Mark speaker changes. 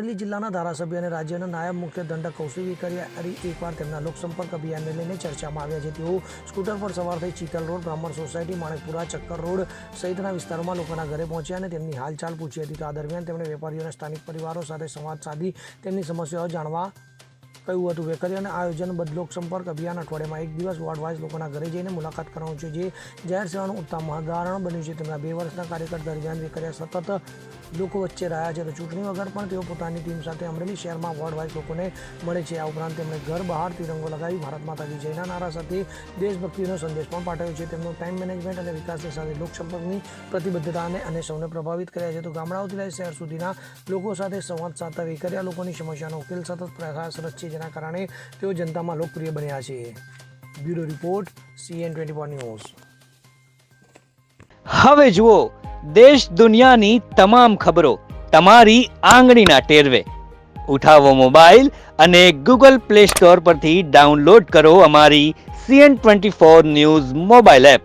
Speaker 1: અમરેલી જિલ્લાના ધારાસભ્ય અને રાજ્યના નાયબ મુખ્ય દંડક કૌશિક વેકરિયા એકવાર તેમના લોકસંપર્ક અભિયાનને લઈને ચર્ચામાં આવ્યા છે. તેઓ સ્કૂટર પર સવાર થઈ ચીતલ રોડ, બ્રાહ્મણ સોસાયટી, માણેકપુરા, ચક્કર રોડ સહિતના વિસ્તારોમાં લોકોના ઘરે પહોંચ્યા અને તેમની હાલચાલ પૂછી હતી. તો આ દરમિયાન તેમણે વેપારીઓ અને સ્થાનિક પરિવારો સાથે સંવાદ સાધી તેમની સમસ્યાઓ જાણવા કહ્યું હતું. વેકરિયાના આયોજનબદ્ધ લોકસંપર્ક અભિયાન અઠવાડિયામાં એક દિવસ વોર્ડ વાઇઝ લોકોના ઘરે જઈને મુલાકાત કરવાનું છે, જે જાહેર સેવાનું ઉત્તમ ઉદાહરણ બન્યું છે. તેમના 2 વર્ષના કાર્યકાળ દરમિયાન વેકરિયા સતત લોકો વચ્ચે રહ્યા છે. તો ચૂંટણી વગર પણ તેઓ પોતાની ટીમ સાથે અમરેલી શહેરમાં વોર્ડ વાઇઝ લોકોને મળે છે. આ ઉપરાંત તેમણે ઘર બહાર તિરંગો લગાવી ભારત માતા કી જયના નારા સાથે દેશભક્તિનો સંદેશ પણ પાઠવ્યો છે. તેમનું ટાઈમ મેનેજમેન્ટ અને વિકાસની સાથે લોકસંપર્કની પ્રતિબદ્ધતાને અને સૌને પ્રભાવિત કર્યા છે. તો ગામડાઓથી લઈ શહેર સુધીના લોકો સાથે સંવાદ સાધતા વેકરિયા લોકોની સમસ્યાનો ઉકેલ સતત પ્રયાસરત છે, જેના કારણે તેઓ જનતામાં લોકપ્રિય બન્યા છે. Bureau report, CN24 news.
Speaker 2: હવે જુઓ દેશ દુનિયાની તમામ ખબરો તમારી આંગળીના ટેરવે. ઉઠાવો મોબાઈલ અને Google Play Store પરથી ડાઉનલોડ કરો અમારી CN24 ન્યૂઝ મોબાઈલ એપ.